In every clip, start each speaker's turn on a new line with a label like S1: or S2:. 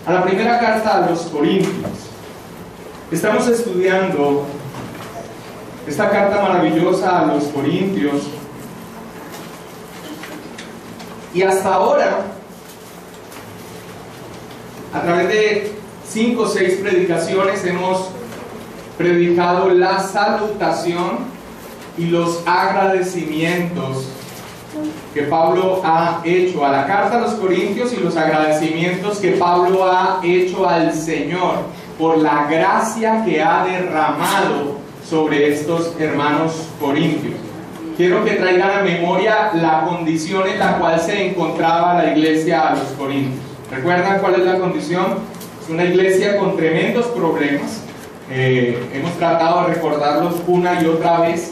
S1: la primera carta a los Corintios. Estamos estudiando esta carta maravillosa a los Corintios, y hasta ahora, a través de 5 o 6 predicaciones, hemos predicado la salutación y los agradecimientos que Pablo ha hecho a la carta a los Corintios, y los agradecimientos que Pablo ha hecho al Señor por la gracia que ha derramado sobre estos hermanos corintios. Quiero que traigan a memoria la condición en la cual se encontraba la iglesia a los Corintios. ¿Recuerdan cuál es la condición? Es una iglesia con tremendos problemas. Hemos tratado de recordarlos una y otra vez,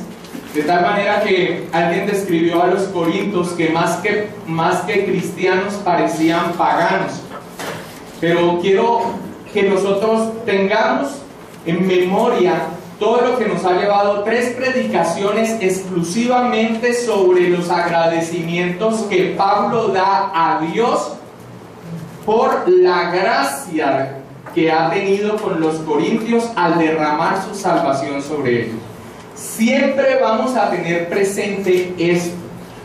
S1: de tal manera que alguien describió a los corintios que más que cristianos parecían paganos. Pero quiero que nosotros tengamos en memoria todo lo que nos ha llevado 3 predicaciones exclusivamente sobre los agradecimientos que Pablo da a Dios por la gracia que ha tenido con los corintios al derramar su salvación sobre ellos. Siempre vamos a tener presente esto.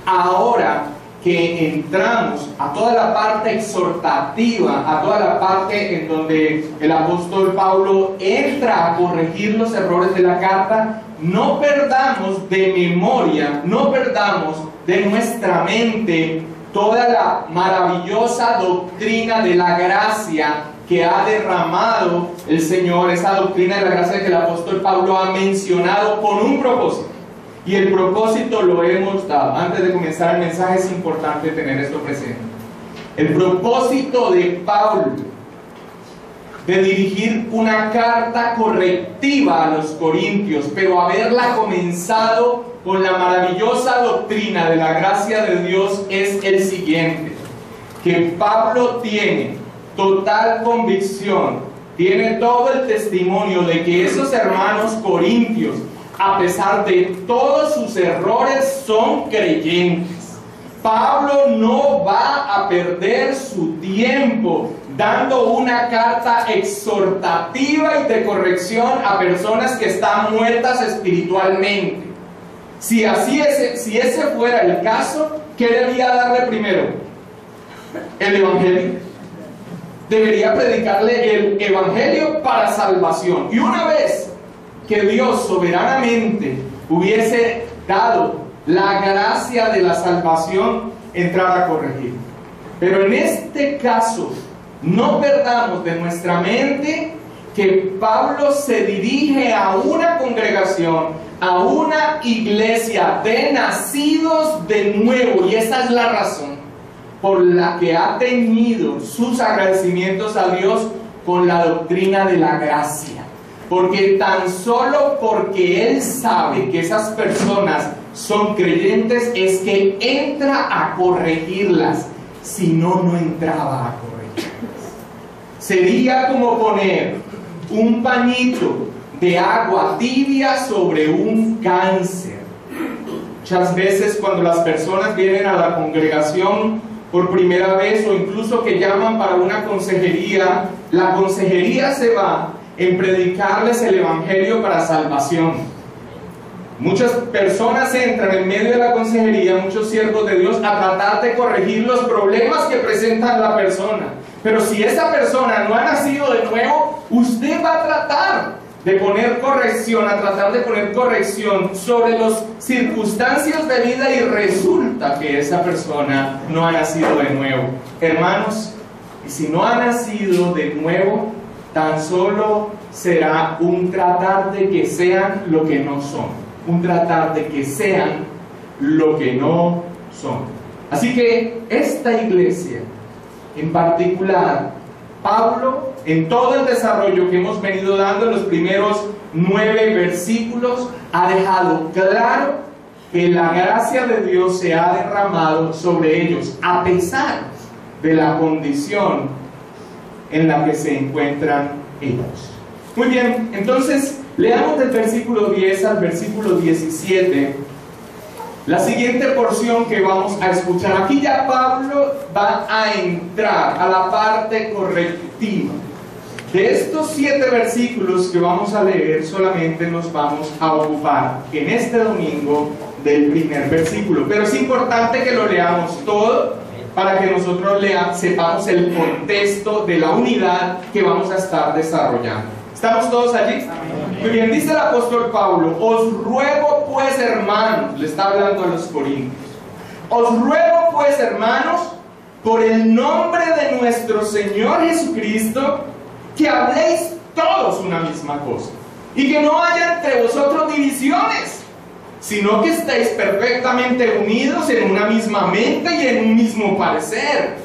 S1: Ahora que entramos a toda la parte exhortativa, a toda la parte en donde el apóstol Pablo entra a corregir los errores de la carta, no perdamos de memoria, no perdamos de nuestra mente toda la maravillosa doctrina de la gracia que ha derramado el Señor, esa doctrina de la gracia que el apóstol Pablo ha mencionado con un propósito. Y el propósito lo hemos dado. Antes de comenzar el mensaje es importante tener esto presente. El propósito de Pablo de dirigir una carta correctiva a los corintios, pero haberla comenzado con la maravillosa doctrina de la gracia de Dios, es el siguiente: que Pablo tiene total convicción, tiene todo el testimonio de que esos hermanos corintios, a pesar de todos sus errores, son creyentes. Pablo no va a perder su tiempo dando una carta exhortativa y de corrección a personas que están muertas espiritualmente. Si ese fuera el caso, ¿qué debía darle primero? El Evangelio. Debería predicarle el Evangelio para salvación. Y una vez que Dios soberanamente hubiese dado la gracia de la salvación, entrar a corregir. Pero en este caso, no perdamos de nuestra mente que Pablo se dirige a una congregación, a una iglesia de nacidos de nuevo, y esa es la razón por la que ha tenido sus agradecimientos a Dios con la doctrina de la gracia. Porque tan solo porque Él sabe que esas personas son creyentes es que entra a corregirlas. Si no, no entraba a corregirlas. Sería como poner un pañito de agua tibia sobre un cáncer. Muchas veces cuando las personas vienen a la congregación por primera vez, o incluso que llaman para una consejería, la consejería se va en predicarles el Evangelio para salvación. Muchas personas entran en medio de la consejería, muchos siervos de Dios, a tratar de corregir los problemas que presenta la persona. Pero si esa persona no ha nacido de nuevo, usted va a tratar de poner corrección, a tratar de poner corrección sobre las circunstancias de vida, y resulta que esa persona no ha nacido de nuevo. Hermanos, y si no ha nacido de nuevo, tan solo será un tratar de que sean lo que no son, un tratar de que sean lo que no son. Así que esta iglesia en particular, Pablo, en todo el desarrollo que hemos venido dando en los primeros 9 versículos, ha dejado claro que la gracia de Dios se ha derramado sobre ellos, a pesar de la condición en la que se encuentran ellos. Muy bien, entonces leamos del versículo 10 al versículo 17 La siguiente porción que vamos a escuchar, aquí ya Pablo va a entrar a la parte correctiva. De estos 7 versículos que vamos a leer, solamente nos vamos a ocupar en este domingo del primer versículo. Pero es importante que lo leamos todo para que nosotros sepamos el contexto de la unidad que vamos a estar desarrollando. ¿Estamos todos allí? Muy bien, dice el apóstol Pablo: os ruego pues, hermanos, le está hablando a los corintios, os ruego pues, hermanos, por el nombre de nuestro Señor Jesucristo, que habléis todos una misma cosa, y que no haya entre vosotros divisiones, sino que estéis perfectamente unidos en una misma mente y en un mismo parecer.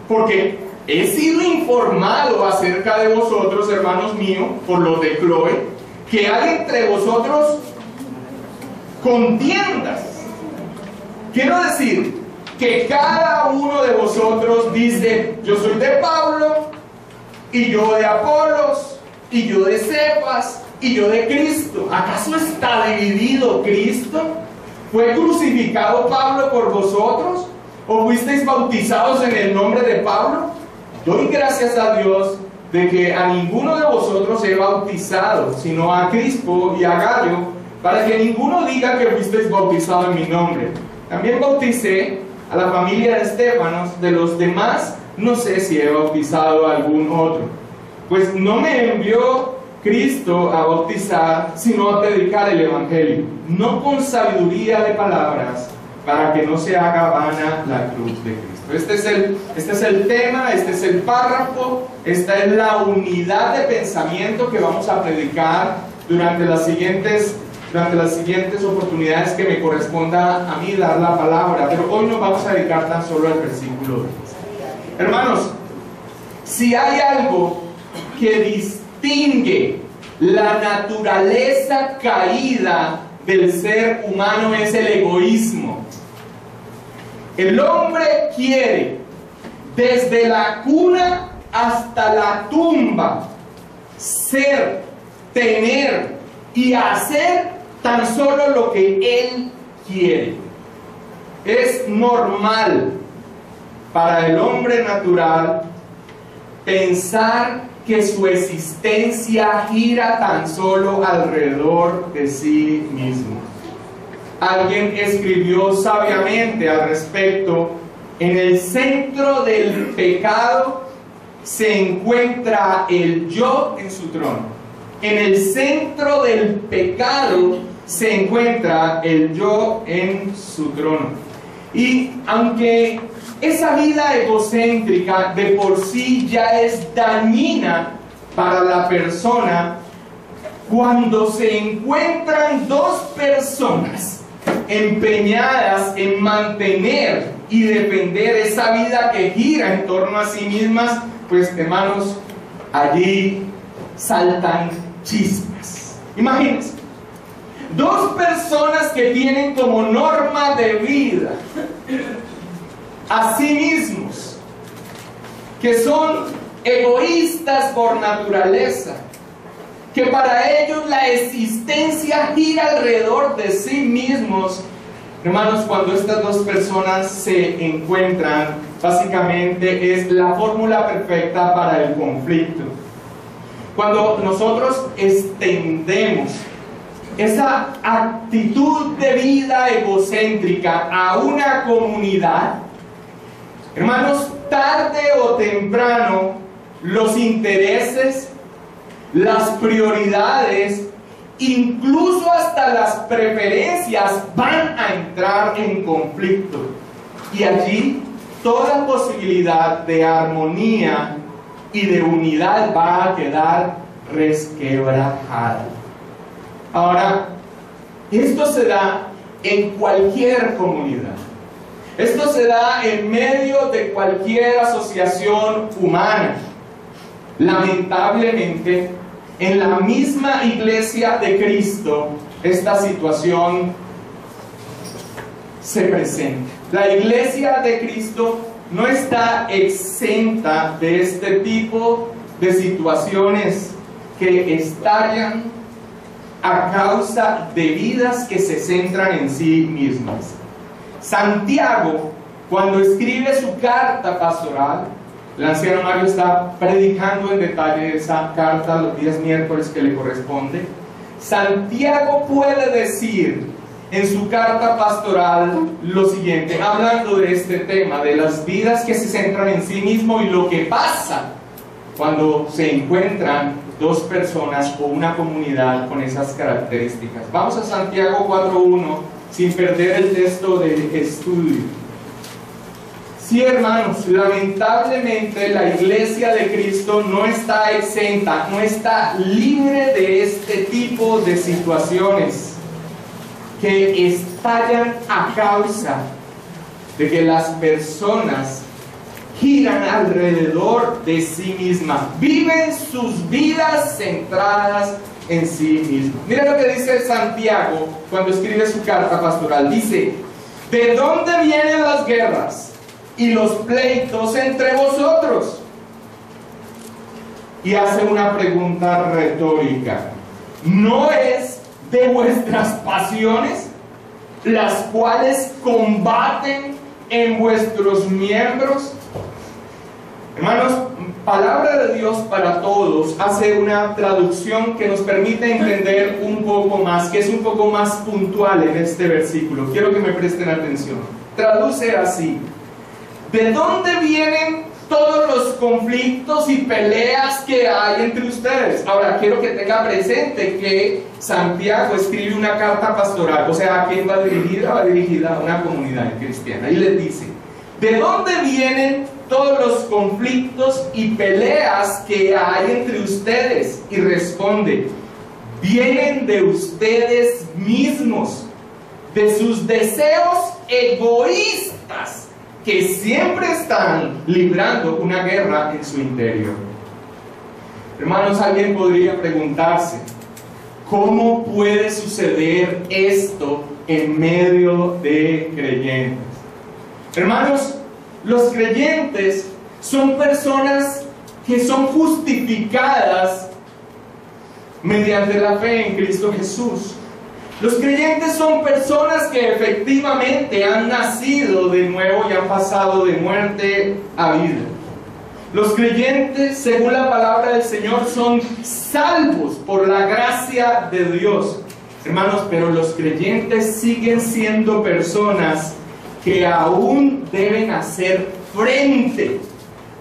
S1: Porque he sido informado acerca de vosotros, hermanos míos, por los de Chloe, que hay entre vosotros contiendas. Quiero decir que cada uno de vosotros dice: yo soy de Pablo, y yo de Apolos, y yo de Cefas, y yo de Cristo. ¿Acaso está dividido Cristo? ¿Fue crucificado Pablo por vosotros? ¿O fuisteis bautizados en el nombre de Pablo? Doy gracias a Dios de que a ninguno de vosotros he bautizado, sino a Crispo y a Gallo, para que ninguno diga que fuisteis bautizados en mi nombre. También bauticé a la familia de Estéfanos. De los demás no sé si he bautizado a algún otro. Pues no me envió Cristo a bautizar, sino a predicar el Evangelio, no con sabiduría de palabras, para que no se haga vana la cruz de Cristo. Este es el tema, este es el párrafo, esta es la unidad de pensamiento que vamos a predicar durante las siguientes oportunidades que me corresponda a mí dar la palabra. Pero hoy nos vamos a dedicar tan solo al versículo 10. Hermanos, si hay algo que distingue la naturaleza caída del ser humano, es el egoísmo. El hombre quiere, desde la cuna hasta la tumba, ser, tener y hacer tan solo lo que él quiere. Es normal para el hombre natural pensar que su existencia gira tan solo alrededor de sí mismo. Alguien escribió sabiamente al respecto: en el centro del pecado se encuentra el yo en su trono. En el centro del pecado se encuentra el yo en su trono. Y aunque esa vida egocéntrica de por sí ya es dañina para la persona, cuando se encuentran dos personas empeñadas en mantener y defender esa vida que gira en torno a sí mismas, pues hermanos, allí saltan chispas. Imagínense, dos personas que tienen como norma de vida a sí mismos, que son egoístas por naturaleza, que para ellos la existencia gira alrededor de sí mismos. Hermanos, cuando estas dos personas se encuentran, básicamente es la fórmula perfecta para el conflicto. Cuando nosotros extendemos esa actitud de vida egocéntrica a una comunidad, hermanos, tarde o temprano los intereses, las prioridades, incluso hasta las preferencias van a entrar en conflicto, y allí toda posibilidad de armonía y de unidad va a quedar resquebrajada. Ahora, esto se da en cualquier comunidad. Esto se da en medio de cualquier asociación humana. Lamentablemente, en la misma iglesia de Cristo, esta situación se presenta. La iglesia de Cristo no está exenta de este tipo de situaciones que estallan a causa de vidas que se centran en sí mismas. Santiago, cuando escribe su carta pastoral, el anciano Mario está predicando en detalle esa carta los días miércoles que le corresponde. Santiago puede decir en su carta pastoral lo siguiente, hablando de este tema, de las vidas que se centran en sí mismo y lo que pasa cuando se encuentran dos personas o una comunidad con esas características. Vamos a Santiago 4:1 sin perder el texto de estudio. Sí, hermanos, lamentablemente la iglesia de Cristo no está exenta, no está libre de este tipo de situaciones que estallan a causa de que las personas giran alrededor de sí mismas, viven sus vidas centradas en sí mismas. Mira lo que dice Santiago cuando escribe su carta pastoral. Dice: ¿de dónde vienen las guerras y los pleitos entre vosotros? Y hace una pregunta retórica. ¿No es de vuestras pasiones las cuales combaten en vuestros miembros? Hermanos, Palabra de Dios para Todos hace una traducción que nos permite entender un poco más, que es un poco más puntual en este versículo. Quiero que me presten atención. Traduce así: ¿de dónde vienen todos los conflictos y peleas que hay entre ustedes? Ahora, quiero que tenga presente que Santiago escribe una carta pastoral, o sea, ¿a quién va dirigida? Va dirigida a una comunidad cristiana. Y les dice: ¿de dónde vienen todos los conflictos y peleas que hay entre ustedes? Y responde: vienen de ustedes mismos, de sus deseos egoístas, que siempre están librando una guerra en su interior. Hermanos, alguien podría preguntarse: ¿cómo puede suceder esto en medio de creyentes? Hermanos, los creyentes son personas que son justificadas mediante la fe en Cristo Jesús. Los creyentes son personas que efectivamente han nacido de nuevo y han pasado de muerte a vida. Los creyentes, según la palabra del Señor, son salvos por la gracia de Dios. Hermanos, pero los creyentes siguen siendo personas que aún deben hacer frente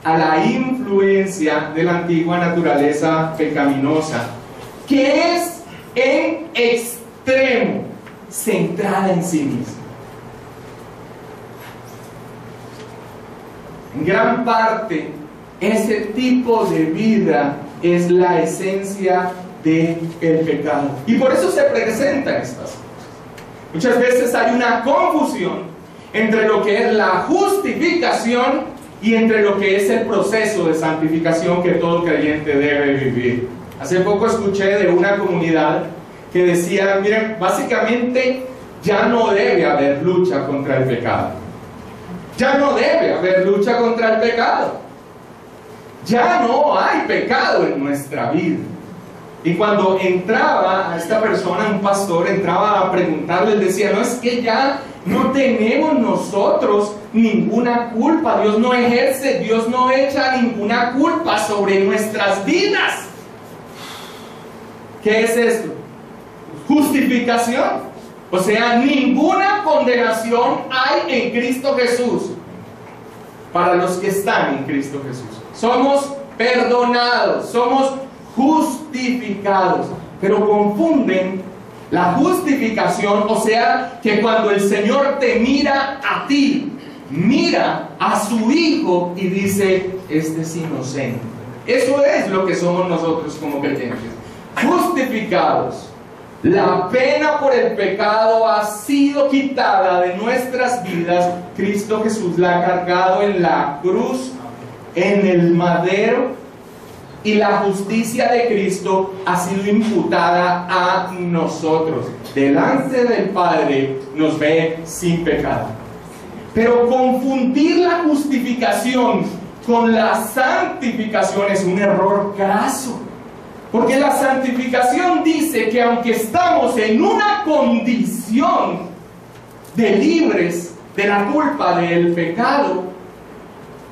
S1: a la influencia de la antigua naturaleza pecaminosa, que es en extremo centrada en sí misma. En gran parte, ese tipo de vida es la esencia del pecado. Y por eso se presentan estas cosas. Muchas veces hay una confusión entre lo que es la justificación y entre lo que es el proceso de santificación que todo creyente debe vivir. Hace poco escuché de una comunidad que decía: miren, básicamente ya no debe haber lucha contra el pecado. Ya no debe haber lucha contra el pecado. Ya no hay pecado en nuestra vida. Y cuando entraba a esta persona, un pastor, entraba a preguntarle, él decía: no, es que ya no tenemos nosotros ninguna culpa. Dios no ejerce, Dios no echa ninguna culpa sobre nuestras vidas. ¿Qué es esto? Justificación. O sea, ninguna condenación hay en Cristo Jesús para los que están en Cristo Jesús. Somos perdonados, somos justificados, pero confunden la justificación, o sea, que cuando el Señor te mira a ti, mira a su Hijo y dice: este es inocente. Eso es lo que somos nosotros como creyentes, justificados. La pena por el pecado ha sido quitada de nuestras vidas. Cristo Jesús la ha cargado en la cruz, en el madero, y la justicia de Cristo ha sido imputada a nosotros. Delante del Padre nos ve sin pecado. Pero confundir la justificación con la santificación es un error graso. Porque la santificación dice que aunque estamos en una condición de libres, de la culpa, del pecado,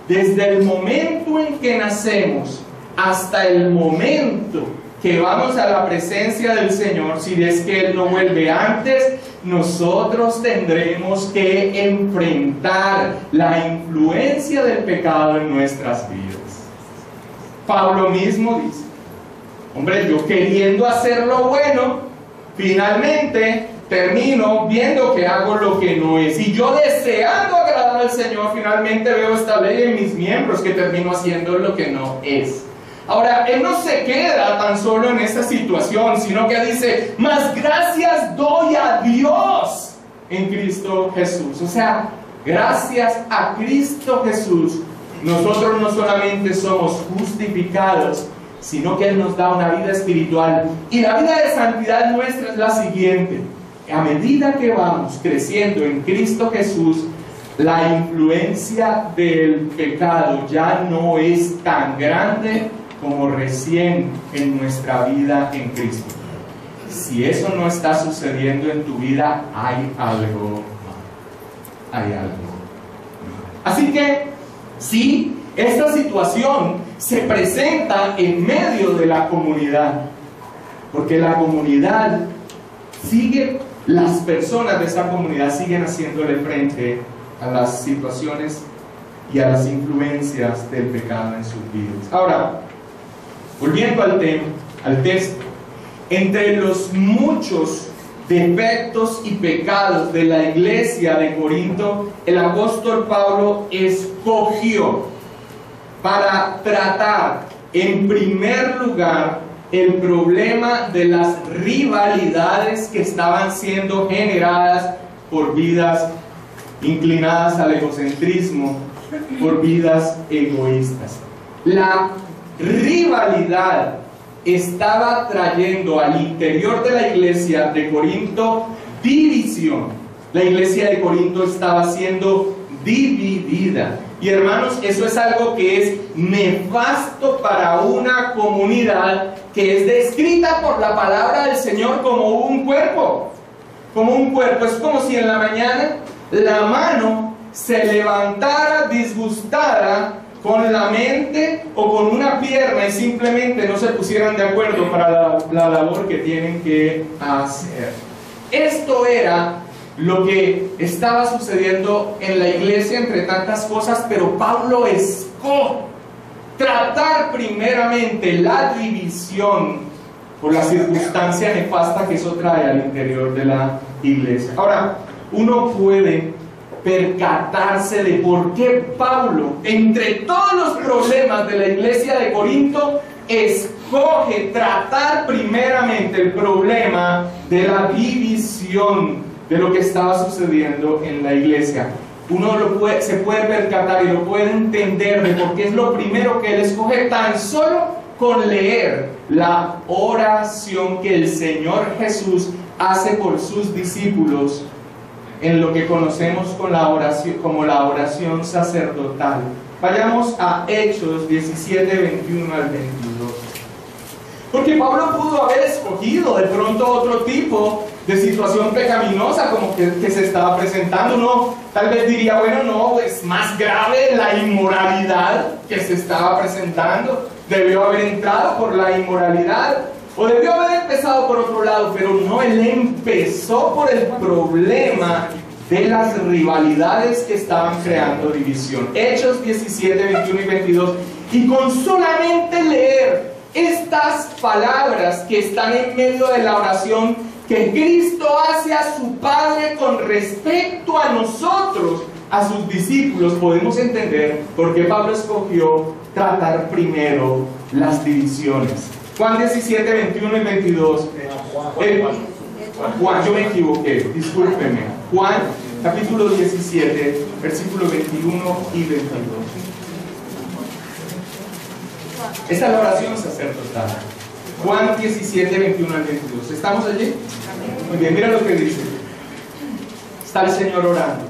S1: desde el momento en que nacemos hasta el momento que vamos a la presencia del Señor, si es que Él no vuelve antes, nosotros tendremos que enfrentar la influencia del pecado en nuestras vidas. Pablo mismo dice, hombre, yo queriendo hacer lo bueno, finalmente termino viendo que hago lo que no es. Y yo deseando agradar al Señor, finalmente veo esta ley en mis miembros, que termino haciendo lo que no es. Ahora, él no se queda tan solo en esta situación, sino que dice, más gracias doy a Dios en Cristo Jesús. O sea, gracias a Cristo Jesús, nosotros no solamente somos justificados, sino que Él nos da una vida espiritual. Y la vida de santidad nuestra es la siguiente: a medida que vamos creciendo en Cristo Jesús, la influencia del pecado ya no es tan grande como recién en nuestra vida en Cristo. Si eso no está sucediendo en tu vida, hay algo. Hay algo. Así que, sí, esta situación se presenta en medio de la comunidad, porque la comunidad sigue, las personas de esa comunidad siguen haciéndole frente a las situaciones y a las influencias del pecado en sus vidas. Ahora, volviendo al tema, al texto, entre los muchos defectos y pecados de la iglesia de Corinto, el apóstol Pablo escogió para tratar en primer lugar el problema de las rivalidades que estaban siendo generadas por vidas inclinadas al egocentrismo, por vidas egoístas. La rivalidad estaba trayendo al interior de la iglesia de Corinto división. La iglesia de Corinto estaba siendo dividida. Y hermanos, eso es algo que es nefasto para una comunidad que es descrita por la palabra del Señor como un cuerpo. Como un cuerpo. Es como si en la mañana la mano se levantara disgustada con la mente o con una pierna y simplemente no se pusieran de acuerdo para la labor que tienen que hacer. Esto era lo que estaba sucediendo en la iglesia entre tantas cosas, pero Pablo escoge tratar primeramente la división por la circunstancia nefasta que eso trae al interior de la iglesia. Ahora, uno puede percatarse de por qué Pablo, entre todos los problemas de la iglesia de Corinto, escoge tratar primeramente el problema de la división de lo que estaba sucediendo en la iglesia. Uno se puede percatar y lo puede entender de por qué es lo primero que él escoge, tan solo con leer la oración que el Señor Jesús hace por sus discípulos en lo que conocemos con la oración, como la oración sacerdotal. Vayamos a Hechos 17, 21 al 22. Porque Pablo pudo haber escogido de pronto otro tipo de situación pecaminosa como que se estaba presentando. Uno tal vez diría, bueno, no, es más grave la inmoralidad que se estaba presentando. Debió haber entrado por la inmoralidad, o debió haber empezado por otro lado, pero no, él empezó por el problema de las rivalidades que estaban creando división. Hechos 17, 21 y 22. Y con solamente leer estas palabras que están en medio de la oración que Cristo hace a su Padre con respecto a nosotros, a sus discípulos, podemos entender por qué Pablo escogió tratar primero las divisiones. Juan 17, 21 y 22. Juan, yo me equivoqué, discúlpeme. Juan, capítulo 17, versículo 21 y 22. Esta es la oración sacerdotal. Juan 17, 21 al 22. ¿Estamos allí? Muy bien, mira lo que dice. Está el Señor orando.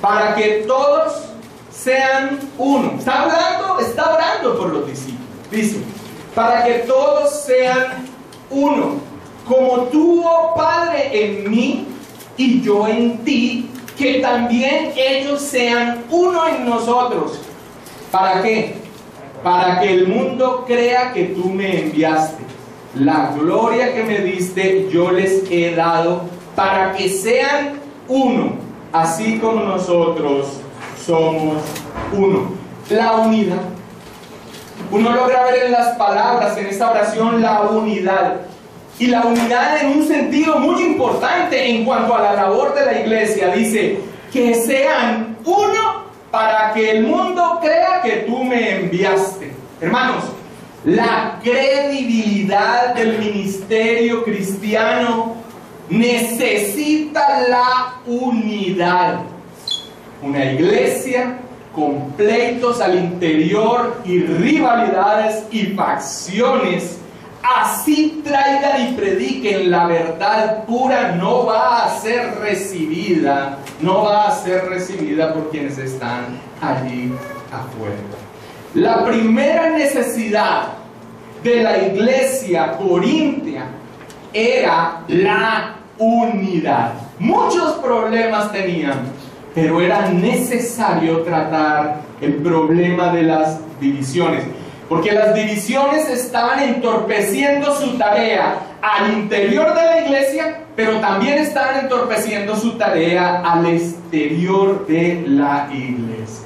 S1: Para que todos sean uno. Está orando por los discípulos. Dice, para que todos sean uno, como tú, oh Padre, en mí y yo en ti, que también ellos sean uno en nosotros. ¿Para qué? Para que el mundo crea que tú me enviaste. La gloria que me diste yo les he dado, para que sean uno, así como nosotros somos uno. La unidad. Uno logra ver en las palabras, en esta oración, la unidad. Y la unidad en un sentido muy importante en cuanto a la labor de la iglesia. Dice, que sean uno para que el mundo crea que tú me enviaste. Hermanos, la credibilidad del ministerio cristiano necesita la unidad. Una iglesia con pleitos al interior y rivalidades y facciones, así traigan y prediquen la verdad pura, no va a ser recibida, por quienes están allí afuera. La primera necesidad de la iglesia corintia era la unidad. Muchos problemas tenían, pero era necesario tratar el problema de las divisiones, porque las divisiones estaban entorpeciendo su tarea al interior de la iglesia, pero también estaban entorpeciendo su tarea al exterior de la iglesia.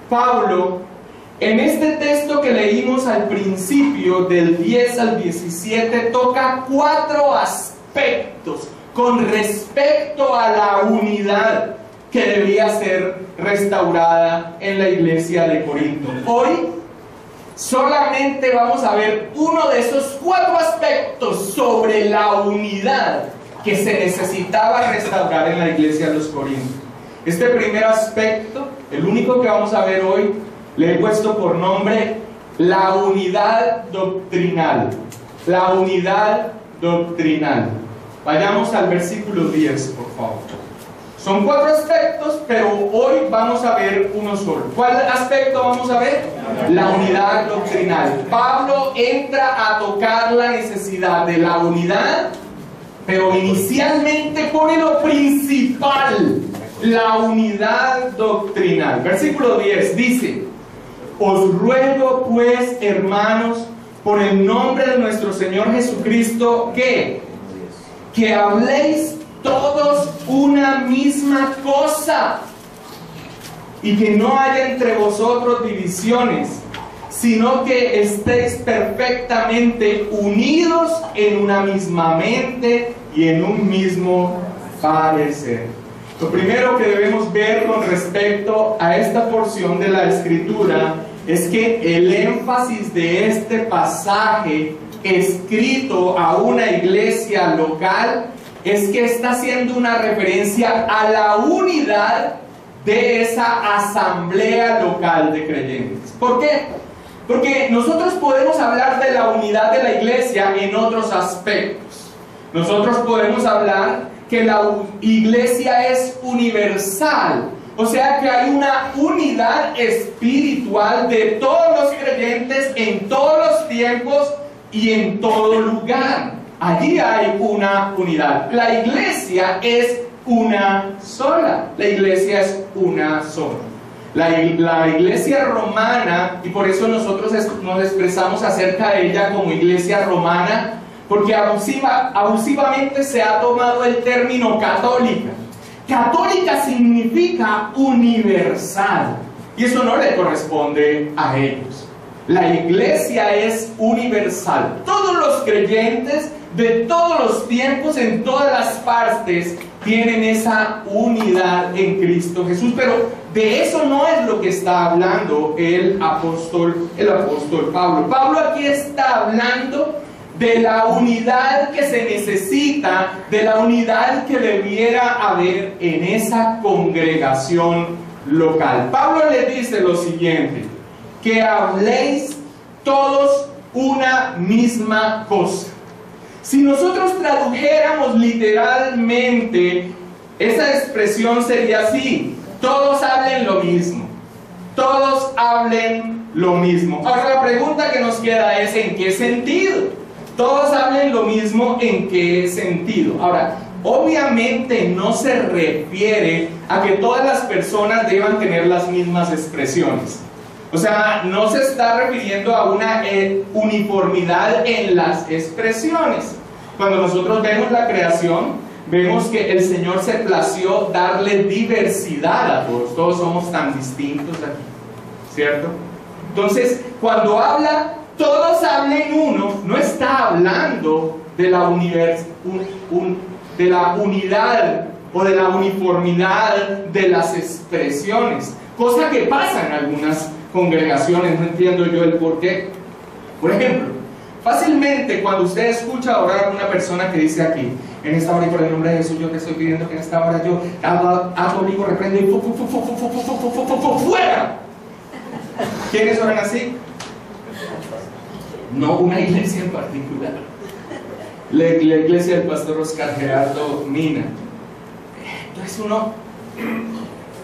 S1: Pablo, en este texto que leímos al principio, del 10 al 17, toca 4 aspectos con respecto a la unidad que debía ser restaurada en la iglesia de Corinto. Hoy solamente vamos a ver uno de esos 4 aspectos sobre la unidad que se necesitaba restaurar en la iglesia de los Corintios. Este primer aspecto, el único que vamos a ver hoy, le he puesto por nombre la unidad doctrinal. La unidad doctrinal. Vayamos al versículo 10, por favor. Son 4 aspectos, pero hoy vamos a ver uno solo. ¿Cuál aspecto vamos a ver? La unidad doctrinal. Pablo entra a tocar la necesidad de la unidad, pero inicialmente pone lo principal, la unidad doctrinal. Versículo 10 dice: os ruego pues, hermanos, por el nombre de nuestro Señor Jesucristo, que habléis todos una misma cosa, y que no haya entre vosotros divisiones, sino que estéis perfectamente unidos en una misma mente y en un mismo parecer. Lo primero que debemos ver con respecto a esta porción de la Escritura es que el énfasis de este pasaje escrito a una iglesia local es que está haciendo una referencia a la unidad de esa asamblea local de creyentes. ¿Por qué? Porque nosotros podemos hablar de la unidad de la iglesia en otros aspectos. Nosotros podemos hablar que la iglesia es universal, o sea que hay una unidad espiritual de todos los creyentes en todos los tiempos y en todo lugar. Allí hay una unidad. La iglesia es una sola. La iglesia es una sola. La iglesia romana, y por eso nosotros nos expresamos acerca de ella como iglesia romana, porque abusivamente se ha tomado el término católica. Católica significa universal, y eso no le corresponde a ellos. La iglesia es universal. Todos los creyentes de todos los tiempos, en todas las partes, tienen esa unidad en Cristo Jesús. Pero de eso no es lo que está hablando el apóstol Pablo. Pablo aquí está hablando de la unidad que se necesita, de la unidad que debiera haber en esa congregación local. Pablo le dice lo siguiente: que habléis todos una misma cosa. Si nosotros tradujéramos literalmente, esa expresión sería así: todos hablen lo mismo. Todos hablen lo mismo. Ahora la pregunta que nos queda es: ¿en qué sentido? Todos hablen lo mismo, ¿en qué sentido? Ahora, obviamente no se refiere a que todas las personas deban tener las mismas expresiones. O sea, no se está refiriendo a una uniformidad en las expresiones. Cuando nosotros vemos la creación, vemos que el Señor se plació darle diversidad a todos. Todos somos tan distintos aquí, ¿cierto? Entonces, cuando habla, todos hablen uno, no está hablando de la unidad o de la uniformidad de las expresiones, cosa que pasa en algunas congregaciones. No entiendo yo el por qué. Por ejemplo, fácilmente cuando usted escucha orar a una persona que dice aquí: en esta hora y por el nombre de Jesús yo te estoy pidiendo que en esta hora yo ato, obligo, reprendo y fuera. ¿Quiénes oran así? No una iglesia en particular, la iglesia del pastor Oscar Gerardo Mina. Entonces uno,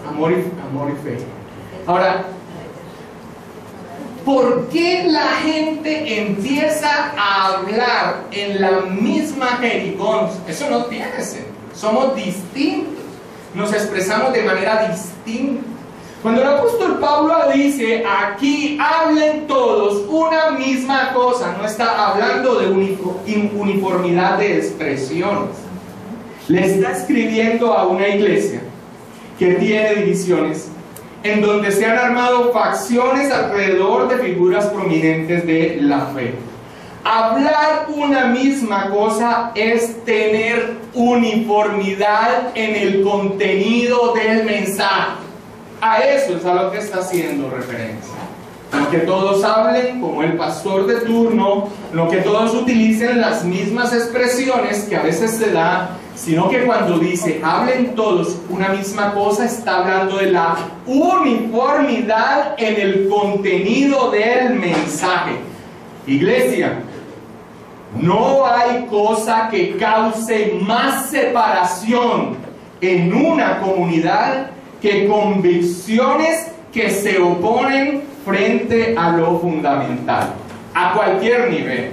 S1: amor y fe. Ahora, ¿por qué la gente empieza a hablar en la misma jerigón? Eso no tiene sentido. Somos distintos, nos expresamos de manera distinta. Cuando el apóstol Pablo dice aquí hablen todos una misma cosa, no está hablando de uniformidad de expresiones. Le está escribiendo a una iglesia que tiene divisiones, en donde se han armado facciones alrededor de figuras prominentes de la fe. Hablar una misma cosa es tener uniformidad en el contenido del mensaje. A eso es a lo que está haciendo referencia. No que todos hablen como el pastor de turno, no que todos utilicen las mismas expresiones que a veces se da, sino que cuando dice hablen todos una misma cosa, está hablando de la uniformidad en el contenido del mensaje. Iglesia, no hay cosa que cause más separación en una comunidad que convicciones que se oponen frente a lo fundamental, a cualquier nivel.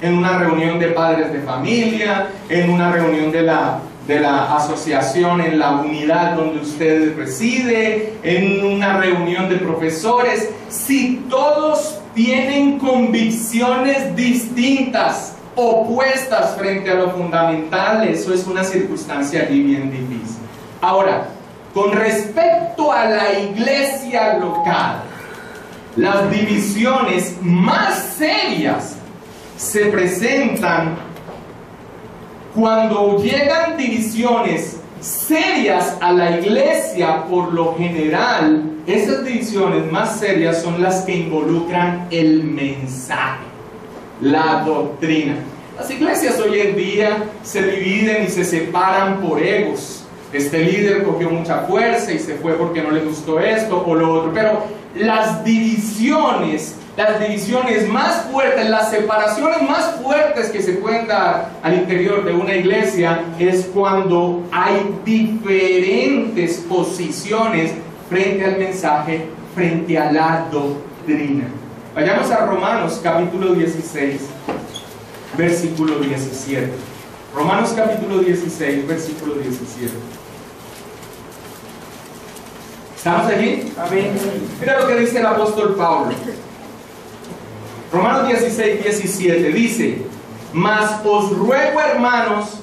S1: En una reunión de padres de familia, en una reunión de la asociación, en la unidad donde usted reside, en una reunión de profesores. Si todos tienen convicciones distintas, opuestas frente a lo fundamental, eso es una circunstancia allí bien difícil. Ahora, con respecto a la iglesia local, las divisiones más serias se presentan cuando llegan divisiones serias a la iglesia. Por lo general, esas divisiones más serias son las que involucran el mensaje, la doctrina. Las iglesias hoy en día se dividen y se separan por egos. Este líder cogió mucha fuerza y se fue porque no le gustó esto o lo otro. Pero las divisiones más fuertes, las separaciones más fuertes que se pueden dar al interior de una iglesia es cuando hay diferentes posiciones frente al mensaje, frente a la doctrina. Vayamos a Romanos capítulo 16, versículo 17. Romanos capítulo 16, versículo 17. ¿Estamos allí? Amén. Mira lo que dice el apóstol Pablo. Romanos 16, 17 dice: mas os ruego, hermanos,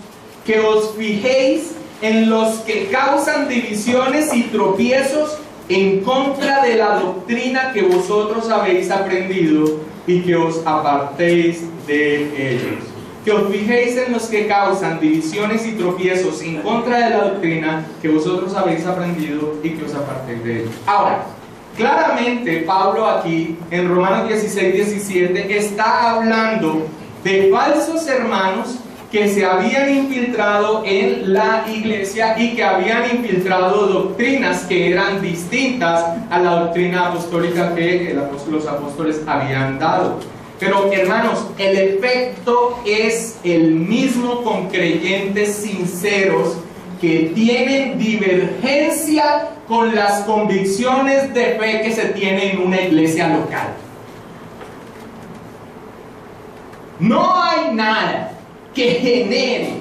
S1: que os fijéis en los que causan divisiones y tropiezos en contra de la doctrina que vosotros habéis aprendido, y que os apartéis de ellos. Que os fijéis en los que causan divisiones y tropiezos en contra de la doctrina que vosotros habéis aprendido, y que os apartéis de ellos. Ahora, claramente Pablo aquí en Romanos 16, 17 está hablando de falsos hermanos que se habían infiltrado en la iglesia y que habían infiltrado doctrinas que eran distintas a la doctrina apostólica que los apóstoles habían dado. Pero hermanos, el efecto es el mismo con creyentes sinceros que tienen divergencia con las convicciones de fe que se tienen en una iglesia local. No hay nada que genere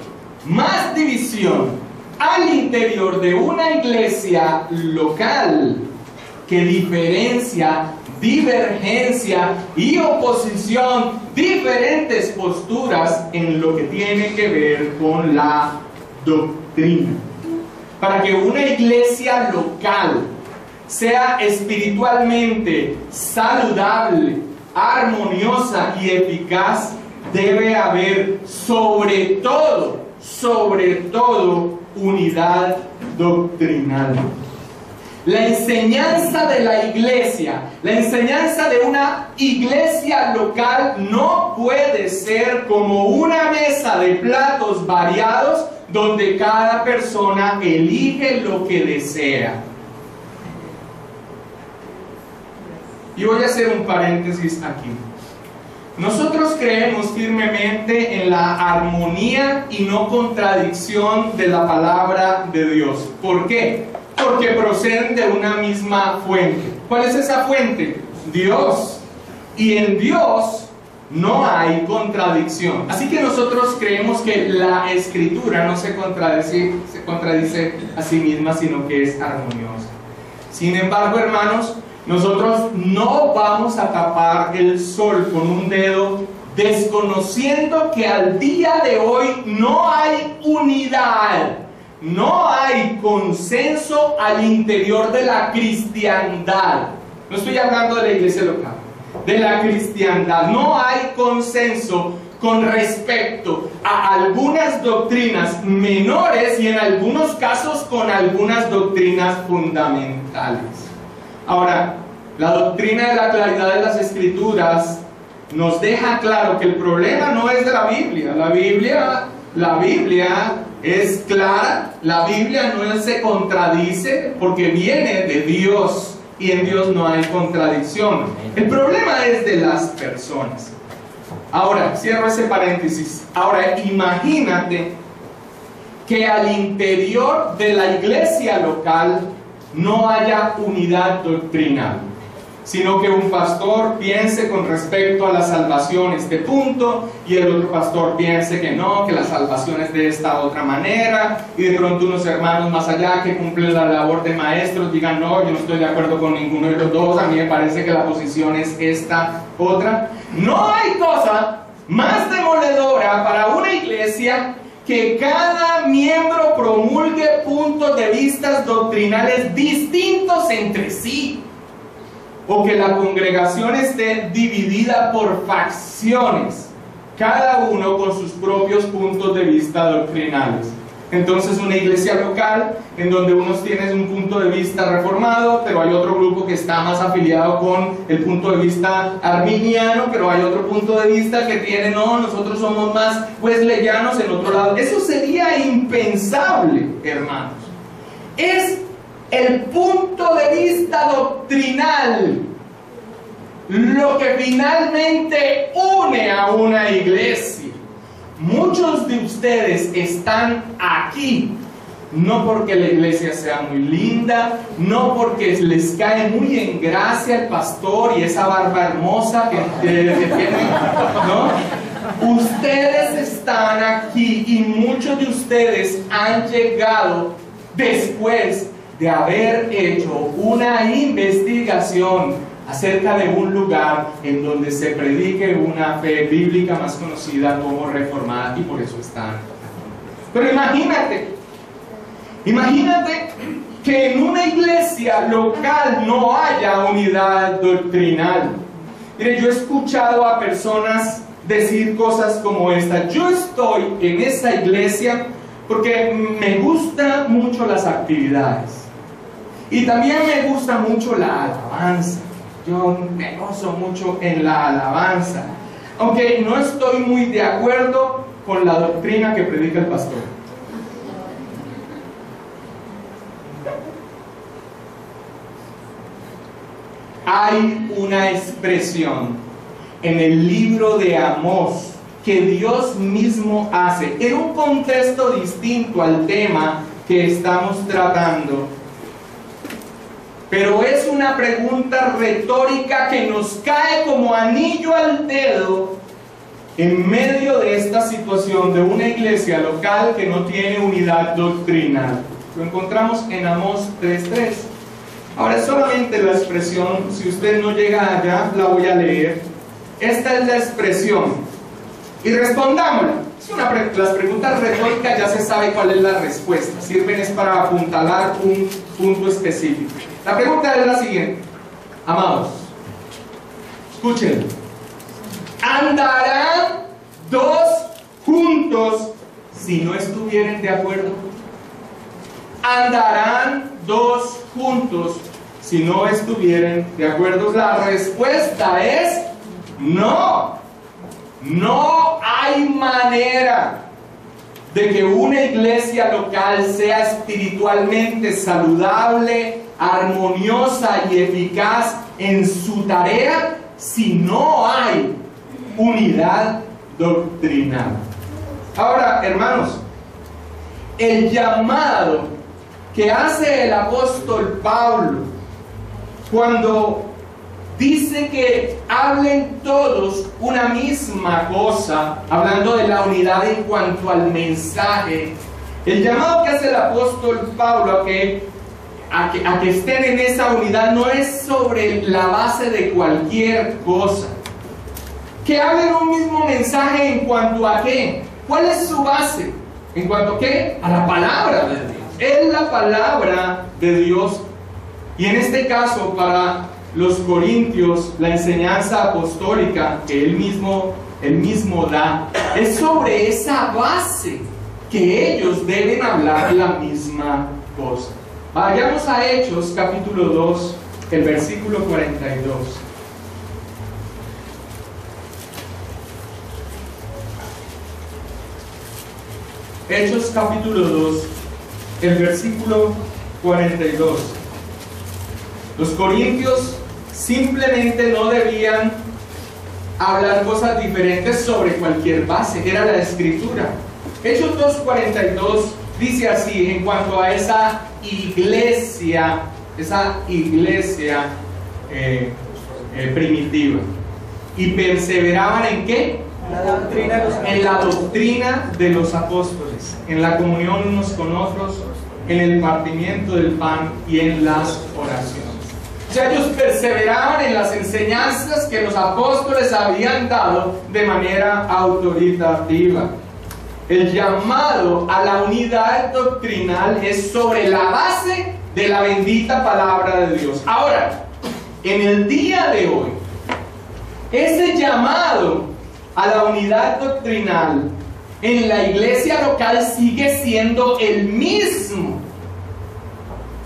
S1: más división al interior de una iglesia local que diferencia, divergencia y oposición, diferentes posturas en lo que tiene que ver con la doctrina. Para que una iglesia local sea espiritualmente saludable, armoniosa y eficaz, debe haber sobre todo, unidad doctrinal. La enseñanza de la iglesia, la enseñanza de una iglesia local no puede ser como una mesa de platos variados donde cada persona elige lo que desea. Y voy a hacer un paréntesis aquí. Nosotros creemos firmemente en la armonía y no contradicción de la palabra de Dios. ¿Por qué? Porque proceden de una misma fuente. ¿Cuál es esa fuente? Dios. Y en Dios no hay contradicción. Así que nosotros creemos que la Escritura no se contradice a sí misma, sino que es armoniosa. Sin embargo, hermanos, nosotros no vamos a tapar el sol con un dedo, desconociendo que al día de hoy no hay unidad, no hay consenso al interior de la cristiandad. No estoy hablando de la iglesia local, de la cristiandad. No hay consenso con respecto a algunas doctrinas menores y en algunos casos con algunas doctrinas fundamentales. Ahora, la doctrina de la claridad de las Escrituras nos deja claro que el problema no es de la Biblia. La Biblia es clara, la Biblia no se contradice porque viene de Dios y en Dios no hay contradicción. El problema es de las personas. Ahora, cierro ese paréntesis. Ahora, imagínate que al interior de la iglesia local no haya unidad doctrinal, sino que un pastor piense con respecto a la salvación este punto y el otro pastor piense que no, que la salvación es de esta otra manera, y de pronto unos hermanos más allá que cumplen la labor de maestros digan no, yo no estoy de acuerdo con ninguno de los dos, a mí me parece que la posición es esta otra. No hay cosa más demoledora para una iglesia que cada miembro promulgue puntos de vista doctrinales distintos entre sí, o que la congregación esté dividida por facciones, cada uno con sus propios puntos de vista doctrinales. Entonces, una iglesia local en donde unos tienen un punto de vista reformado, pero hay otro grupo que está más afiliado con el punto de vista arminiano, pero hay otro punto de vista que tiene, no, nosotros somos más wesleyanos en otro lado. Eso sería impensable, hermanos. Es el punto de vista doctrinal lo que finalmente une a una iglesia. Muchos de ustedes están aquí no porque la iglesia sea muy linda, no porque les cae muy en gracia el pastor y esa barba hermosa que tienen, ¿no? Ustedes están aquí y muchos de ustedes han llegado después de haber hecho una investigación acerca de un lugar en donde se predique una fe bíblica más conocida como reformada, y por eso están. Pero imagínate que en una iglesia local no haya unidad doctrinal. Mire, yo he escuchado a personas decir cosas como esta: yo estoy en esa iglesia porque me gustan mucho las actividades y también me gusta mucho la alabanza. Yo me gozo mucho en la alabanza, aunque no estoy muy de acuerdo con la doctrina que predica el pastor. Hay una expresión en el libro de Amós que Dios mismo hace en un contexto distinto al tema que estamos tratando, pero es una pregunta retórica que nos cae como anillo al dedo en medio de esta situación de una iglesia local que no tiene unidad doctrinal. Lo encontramos en Amós 3:3. Ahora, solamente la expresión, si usted no llega allá, la voy a leer. Esta es la expresión. Y respondámosla. Las preguntas retóricas ya se sabe cuál es la respuesta. Sirven es para apuntalar un punto específico. La pregunta es la siguiente. Amados, escuchen. ¿Andarán dos juntos si no estuvieren de acuerdo? ¿Andarán dos juntos si no estuvieren de acuerdo? La respuesta es no. No hay manera de que una iglesia local sea espiritualmente saludable, armoniosa y eficaz en su tarea si no hay unidad doctrinal. Ahora, hermanos, el llamado que hace el apóstol Pablo cuando dice que hablen todos una misma cosa, hablando de la unidad en cuanto al mensaje, el llamado que hace el apóstol Pablo a que estén en esa unidad no es sobre la base de cualquier cosa. Que hablen un mismo mensaje en cuanto a qué. ¿Cuál es su base? ¿En cuanto a qué? A la palabra de Dios. Es la palabra de Dios. Y en este caso, para los corintios, la enseñanza apostólica que él mismo da, es sobre esa base que ellos deben hablar la misma cosa. Vayamos a Hechos capítulo 2, el versículo 42. Hechos capítulo 2, el versículo 42. Los corintios simplemente no debían hablar cosas diferentes sobre cualquier base, era la escritura. Hechos 2:42 dice así en cuanto a esa iglesia primitiva. ¿Y perseveraban en qué? En la doctrina de los apóstoles, en la comunión unos con otros, en el partimiento del pan y en las oraciones. O sea, ellos perseveraban en las enseñanzas que los apóstoles habían dado de manera autoritativa. El llamado a la unidad doctrinal es sobre la base de la bendita palabra de Dios. Ahora, en el día de hoy, ese llamado a la unidad doctrinal en la iglesia local sigue siendo el mismo.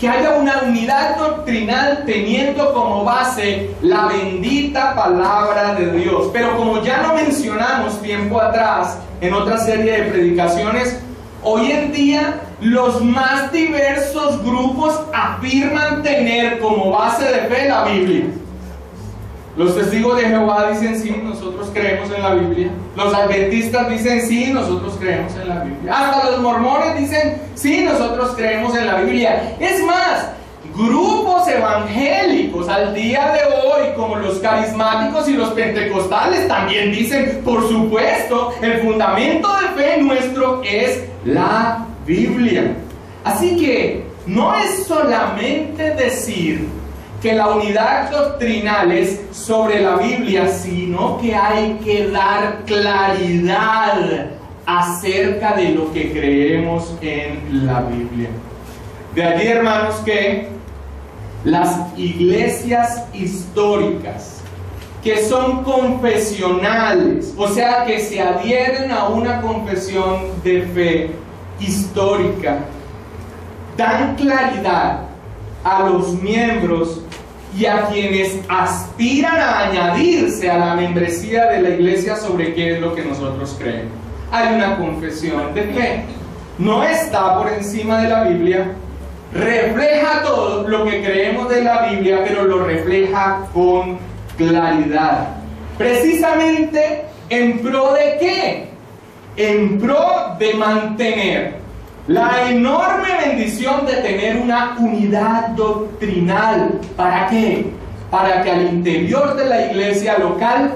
S1: Que haya una unidad doctrinal teniendo como base la bendita palabra de Dios. Pero como ya lo mencionamos tiempo atrás en otra serie de predicaciones, hoy en día los más diversos grupos afirman tener como base de fe la Biblia. Los testigos de Jehová dicen sí, nosotros creemos en la Biblia. Los adventistas dicen sí, nosotros creemos en la Biblia. Hasta los mormones dicen sí, nosotros creemos en la Biblia. Es más, grupos evangélicos al día de hoy, como los carismáticos y los pentecostales, también dicen, por supuesto, el fundamento de fe nuestro es la Biblia. Así que no es solamente decir que la unidad doctrinal es sobre la Biblia, sino que hay que dar claridad acerca de lo que creemos en la Biblia. De allí, hermanos, que las iglesias históricas, que son confesionales, o sea, que se adhieren a una confesión de fe histórica, dan claridad a los miembros y a quienes aspiran a añadirse a la membresía de la iglesia sobre qué es lo que nosotros creemos. Hay una confesión de fe, no está por encima de la Biblia, refleja todo lo que creemos de la Biblia, pero lo refleja con claridad. Precisamente en pro de ¿qué? En pro de mantener la enorme bendición de tener una unidad doctrinal. ¿Para qué? Para que al interior de la iglesia local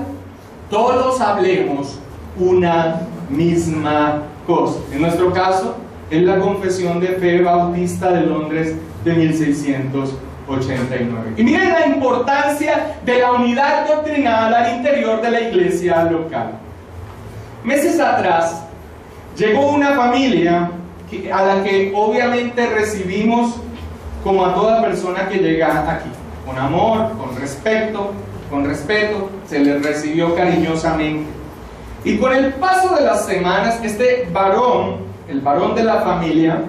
S1: todos hablemos una misma cosa. En nuestro caso, es la Confesión de Fe Bautista de Londres de 1689. Y miren la importancia de la unidad doctrinal al interior de la iglesia local. Meses atrás llegó una familia a la que obviamente recibimos como a toda persona que llega aquí, con amor, con respeto, se les recibió cariñosamente. Y con el paso de las semanas, este varón, el varón de la familia,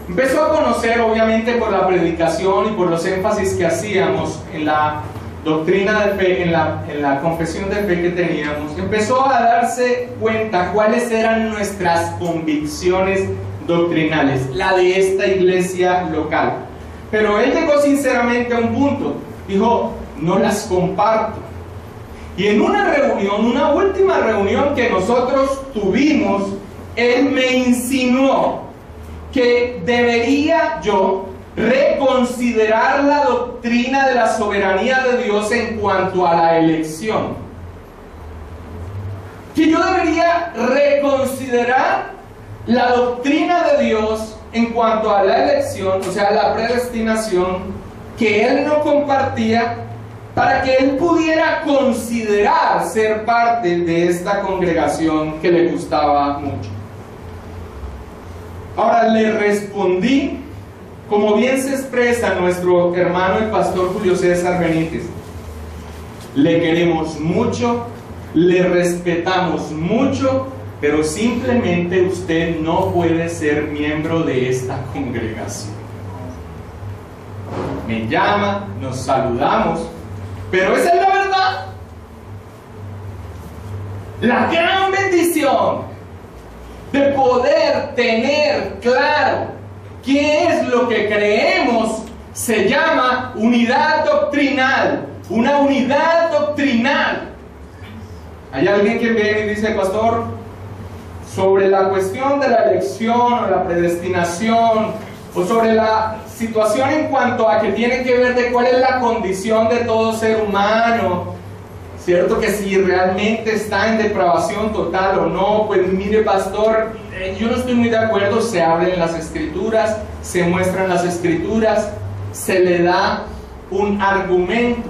S1: empezó a conocer, obviamente por la predicación y por los énfasis que hacíamos en la doctrina de fe, en la confesión de fe que teníamos, empezó a darse cuenta cuáles eran nuestras convicciones doctrinales, la de esta iglesia local. Pero él llegó sinceramente a un punto, dijo: no las comparto. Y en una reunión, una última reunión que nosotros tuvimos, él me insinuó que debería yo reconsiderar la doctrina de la soberanía de Dios en cuanto a la elección. Que yo debería reconsiderar la doctrina de Dios en cuanto a la elección, o sea, la predestinación, que él no compartía, para que él pudiera considerar ser parte de esta congregación que le gustaba mucho. Ahora le respondí, como bien se expresa nuestro hermano el pastor Julio César Benítez: le queremos mucho, le respetamos mucho, pero simplemente usted no puede ser miembro de esta congregación. Me llama, nos saludamos, pero esa es la verdad. La gran bendición de poder tener claro qué es lo que creemos se llama unidad doctrinal. Una unidad doctrinal. Hay alguien que viene y dice: pastor, sobre la cuestión de la elección o la predestinación, o sobre la situación en cuanto a que tiene que ver de cuál es la condición de todo ser humano, cierto que si realmente está en depravación total o no, pues mire pastor, yo no estoy muy de acuerdo. Se abren las escrituras, se muestran las escrituras, se le da un argumento.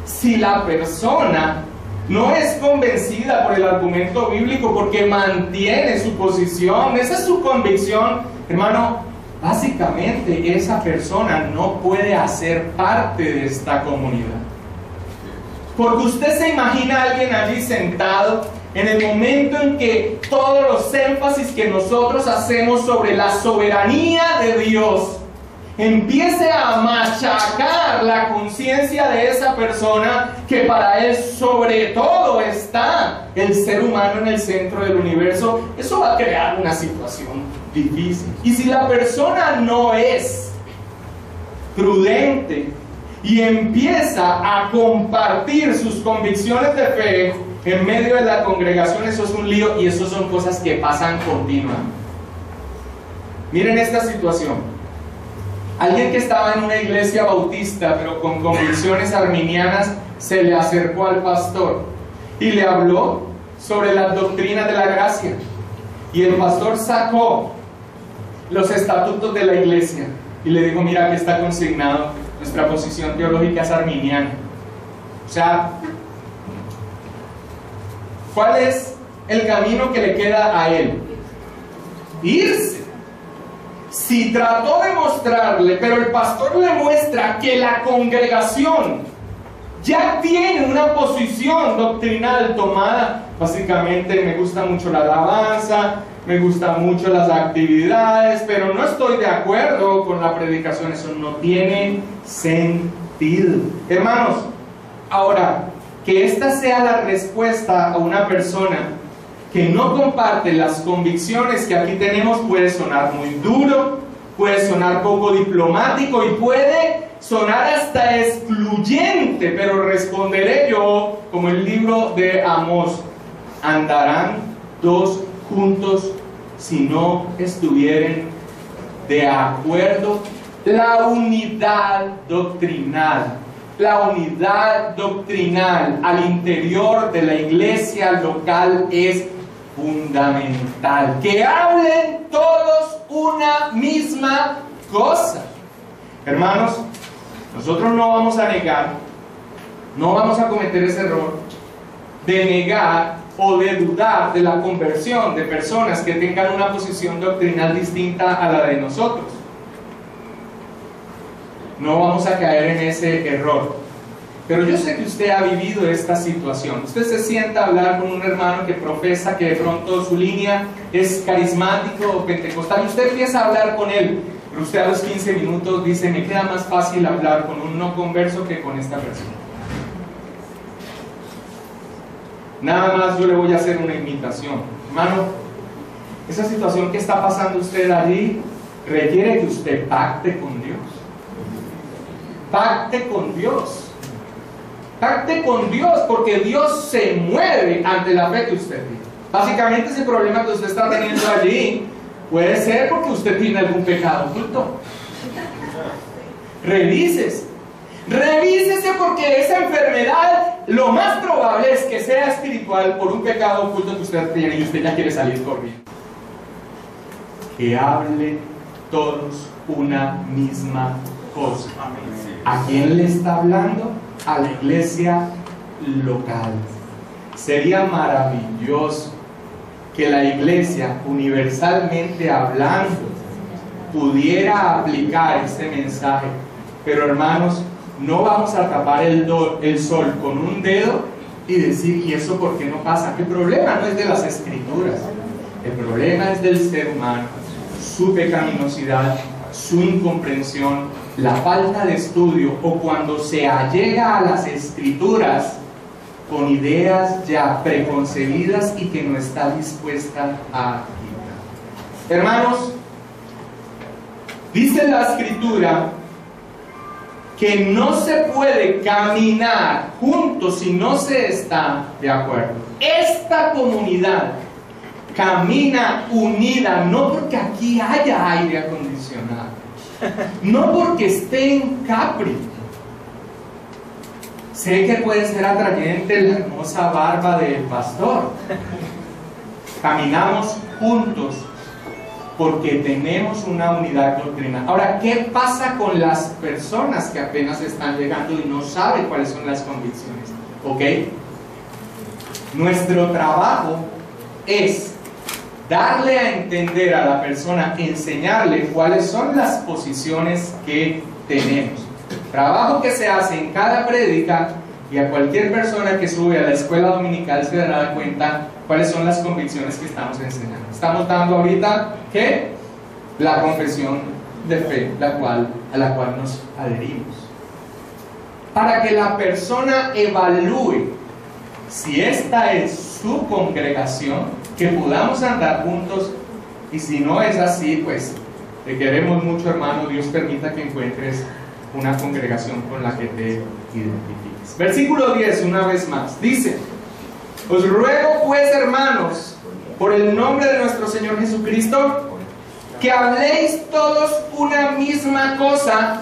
S1: Si la persona no es convencida por el argumento bíblico porque mantiene su posición, esa es su convicción, hermano, básicamente esa persona no puede hacer parte de esta comunidad. Porque usted se imagina a alguien allí sentado en el momento en que todos los énfasis que nosotros hacemos sobre la soberanía de Dios empiece a machacar la conciencia de esa persona, que para él sobre todo está el ser humano en el centro del universo. Eso va a crear una situación difícil. Y si la persona no es prudente y empieza a compartir sus convicciones de fe en medio de la congregación, eso es un lío, y eso son cosas que pasan continuamente. Miren esta situación. Alguien que estaba en una iglesia bautista pero con convicciones arminianas se le acercó al pastor y le habló sobre las doctrinas de la gracia, y el pastor sacó los estatutos de la iglesia y le dijo: mira, aquí está consignado, nuestra posición teológica es arminiana. O sea, ¿cuál es el camino que le queda a él? Irse. Si trató de mostrarle, pero el pastor le muestra que la congregación ya tiene una posición doctrinal tomada. Básicamente, me gusta mucho la alabanza, me gustan mucho las actividades, pero no estoy de acuerdo con la predicación. Eso no tiene sentido. Hermanos, ahora, que esta sea la respuesta a una persona que no comparte las convicciones que aquí tenemos puede sonar muy duro, puede sonar poco diplomático y puede sonar hasta excluyente, pero responderé yo como el libro de Amós: andarán dos juntos si no estuvieren de acuerdo. La unidad doctrinal la unidad doctrinal al interior de la iglesia local es fundamental. Que hablen todos una misma cosa. Hermanos, nosotros no vamos a negar, no vamos a cometer ese error de negar o de dudar de la conversión de personas que tengan una posición doctrinal distinta a la de nosotros. No vamos a caer en ese error. Pero yo sé que usted ha vivido esta situación. Usted se sienta a hablar con un hermano que profesa que de pronto su línea es carismático o pentecostal, y usted empieza a hablar con él, pero usted a los 15 minutos dice: me queda más fácil hablar con un no converso que con esta persona. Nada más yo le voy a hacer una invitación. Hermano, esa situación que está pasando usted allí requiere que usted pacte con Dios. Pacte con Dios. Pacte con Dios, porque Dios se mueve ante la fe que usted tiene. Básicamente ese problema que usted está teniendo allí puede ser porque usted tiene algún pecado oculto. Revísese porque esa enfermedad lo más probable es que sea espiritual por un pecado oculto que usted tiene y usted ya quiere salir corriendo. Que hable todos una misma cosa. ¿A quién le está hablando? A la iglesia local. Sería maravilloso que la iglesia, universalmente hablando, pudiera aplicar este mensaje. Pero hermanos, no vamos a tapar el sol con un dedo y decir: ¿y eso por qué no pasa? El problema no es de las escrituras, el problema es del ser humano, su pecaminosidad, su incomprensión, la falta de estudio, o cuando se allega a las escrituras con ideas ya preconcebidas y que no está dispuesta a quitar. Hermanos, dice la escritura que no se puede caminar juntos si no se está de acuerdo. Esta comunidad camina unida, no porque aquí haya aire acondicionado, no porque esté en Capri. Sé que puede ser atrayente la hermosa barba del pastor. Caminamos juntos porque tenemos una unidad doctrinal. Ahora, ¿qué pasa con las personas que apenas están llegando y no saben cuáles son las convicciones? ¿Ok? Nuestro trabajo es darle a entender a la persona, enseñarle cuáles son las posiciones que tenemos. Trabajo que se hace en cada prédica, y a cualquier persona que sube a la escuela dominical se dará cuenta cuáles son las convicciones que estamos enseñando. Estamos dando ahorita, ¿qué? La confesión de fe, a la cual nos adherimos. Para que la persona evalúe si esta es su congregación, que podamos andar juntos, y si no es así, pues te queremos mucho, hermano. Dios permita que encuentres una congregación con la que te identifiques. Versículo 10, una vez más, dice: os ruego pues, hermanos, por el nombre de nuestro Señor Jesucristo, que habléis todos una misma cosa.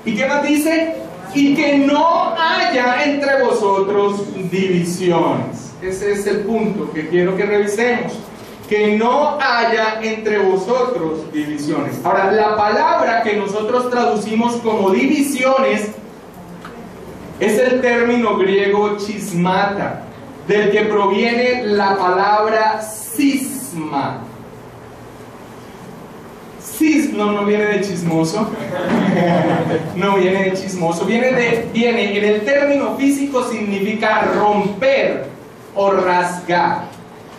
S1: ¿Y qué más dice? Y que no haya entre vosotros divisiones. Ese es el punto que quiero que revisemos. Que no haya entre vosotros divisiones. Ahora, la palabra que nosotros traducimos como divisiones es el término griego chismata, del que proviene la palabra cisma. No viene de chismoso. No viene de chismoso. Viene en el término físico, significa romper o rasgar.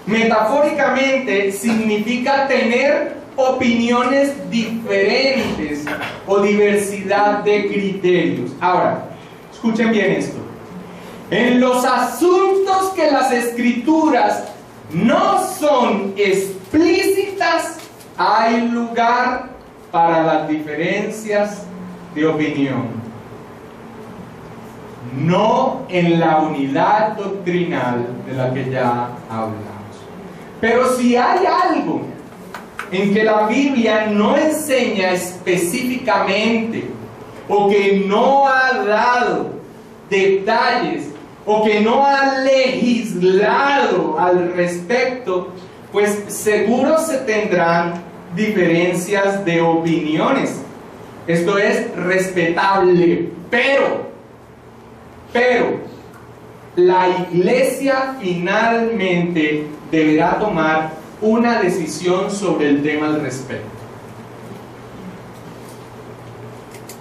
S1: Metafóricamente significa tener opiniones diferentes o diversidad de criterios. Ahora, escuchen bien esto. En los asuntos que las escrituras no son explícitas, hay lugar para las diferencias de opinión. No en la unidad doctrinal de la que ya hablamos. Pero si hay algo en que la Biblia no enseña específicamente, o que no ha dado detalles o que no ha legislado al respecto, pues seguro se tendrán diferencias de opiniones. Esto es respetable, pero la iglesia finalmente deberá tomar una decisión sobre el tema al respecto.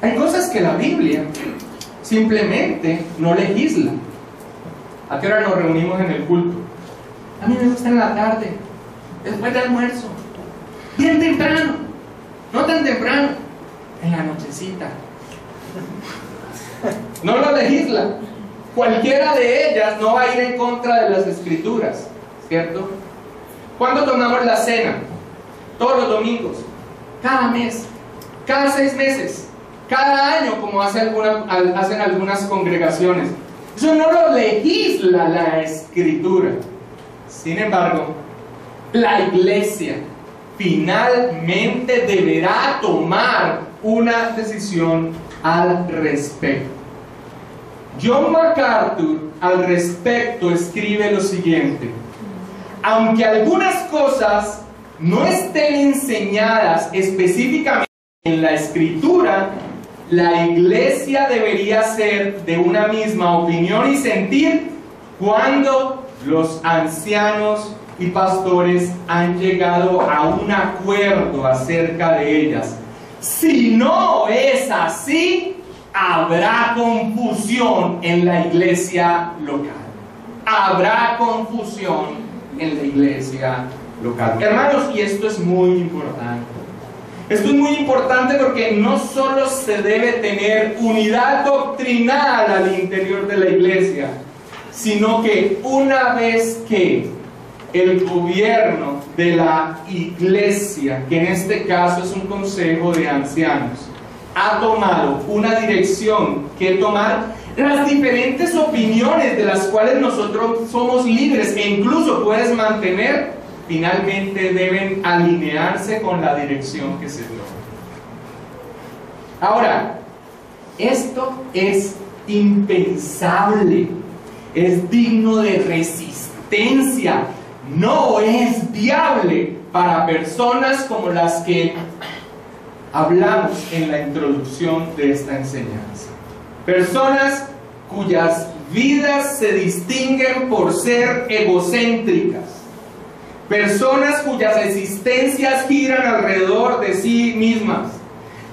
S1: Hay cosas que la Biblia simplemente no legisla. ¿A qué hora nos reunimos en el culto? A mí me gusta en la tarde, después del almuerzo, bien temprano, no tan temprano, en la nochecita. No lo legisla. Cualquiera de ellas no va a ir en contra de las Escrituras, ¿cierto? ¿Cuándo tomamos la cena? Todos los domingos, cada mes, cada 6 meses, cada año, como hacen algunas congregaciones. Eso no lo legisla la Escritura. Sin embargo, la iglesia finalmente deberá tomar una decisión al respecto. John MacArthur al respecto escribe lo siguiente: aunque algunas cosas no estén enseñadas específicamente en la Escritura, la iglesia debería ser de una misma opinión y sentir cuando los ancianos y pastores han llegado a un acuerdo acerca de ellas. Si no es así, habrá confusión en la iglesia local. Habrá confusión en la iglesia local. Hermanos, y esto es muy importante. Esto es muy importante porque no solo se debe tener unidad doctrinal al interior de la iglesia, sino que una vez que el gobierno de la iglesia, que en este caso es un consejo de ancianos, ha tomado una dirección que tomar, las diferentes opiniones de las cuales nosotros somos libres e incluso puedes mantener, finalmente deben alinearse con la dirección que se dio. Ahora, esto es impensable, es digno de resistencia, no es viable para personas como las que hablamos en la introducción de esta enseñanza. Personas cuyas vidas se distinguen por ser egocéntricas. Personas cuyas existencias giran alrededor de sí mismas.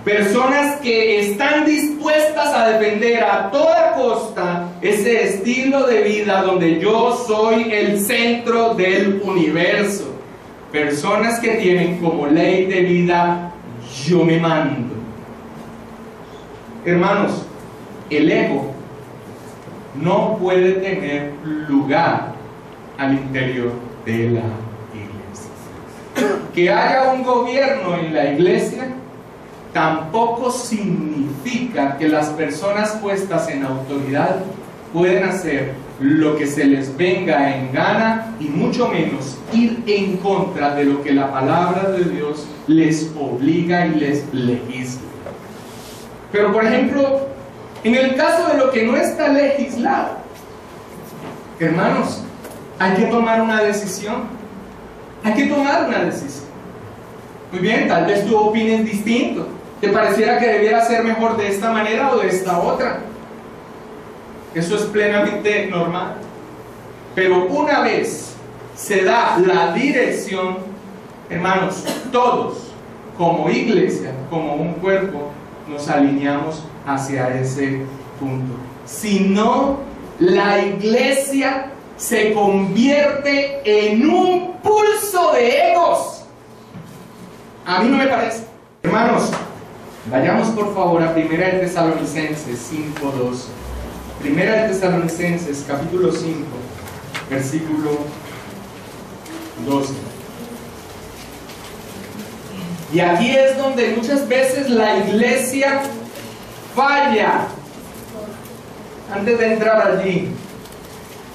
S1: Personas que están dispuestas a defender a toda costa ese estilo de vida donde yo soy el centro del universo. Personas que tienen como ley de vida: yo me mando. Hermanos, el ego no puede tener lugar al interior de la iglesia. Que haya un gobierno en la iglesia tampoco significa que las personas puestas en autoridad pueden hacer lo que se les venga en gana, y mucho menos ir en contra de lo que la palabra de Dios les obliga y les legisla. Pero por ejemplo, en el caso de lo que no está legislado, hermanos, hay que tomar una decisión. Hay que tomar una decisión. Muy bien, tal vez tú opines distinto. ¿Te pareciera que debiera ser mejor de esta manera o de esta otra? Eso es plenamente normal. Pero una vez se da la dirección, hermanos, todos, como iglesia, como un cuerpo, nos alineamos hacia ese punto. Si no, la iglesia se convierte en un pulso de egos. A mí no me parece. Hermanos, vayamos por favor a 1 Tesalonicenses 5:2. 1 Tesalonicenses capítulo 5, versículo 12. Y aquí es donde muchas veces la iglesia falla. Antes de entrar allí,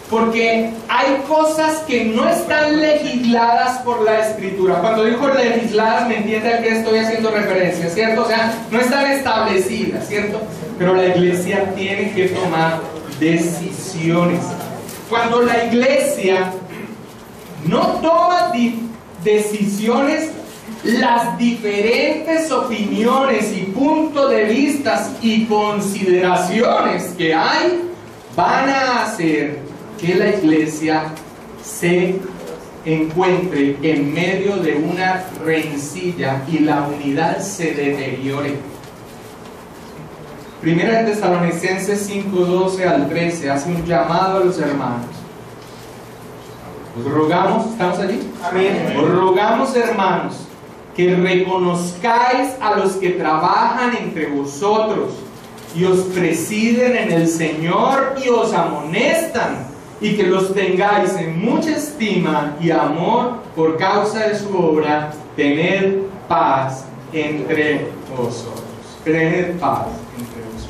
S1: porque hay cosas que no están legisladas por la Escritura. Cuando digo legisladas, me entiende a qué estoy haciendo referencia, ¿cierto? O sea, no están establecidas, ¿cierto? Pero la iglesia tiene que tomar decisiones. Cuando la iglesia no toma decisiones, las diferentes opiniones y puntos de vista y consideraciones que hay van a hacer que la iglesia se encuentre en medio de una rencilla y la unidad se deteriore. Primera de Tesalonicenses 5:12 al 13 hace un llamado a los hermanos. Os rogamos, ¿estamos allí?
S2: Amén.
S1: Os rogamos, hermanos, que reconozcáis a los que trabajan entre vosotros y os presiden en el Señor y os amonestan, y que los tengáis en mucha estima y amor por causa de su obra. Tened paz entre vosotros. Tened paz entre vosotros.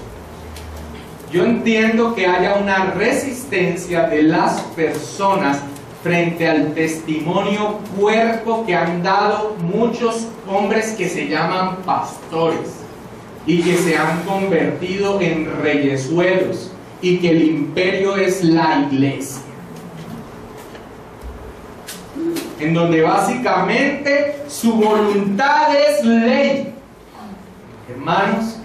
S1: Yo entiendo que haya una resistencia de las personas frente al testimonio puerco que han dado muchos hombres que se llaman pastores y que se han convertido en reyesuelos, y que el imperio es la iglesia, en donde básicamente su voluntad es ley. Hermanos,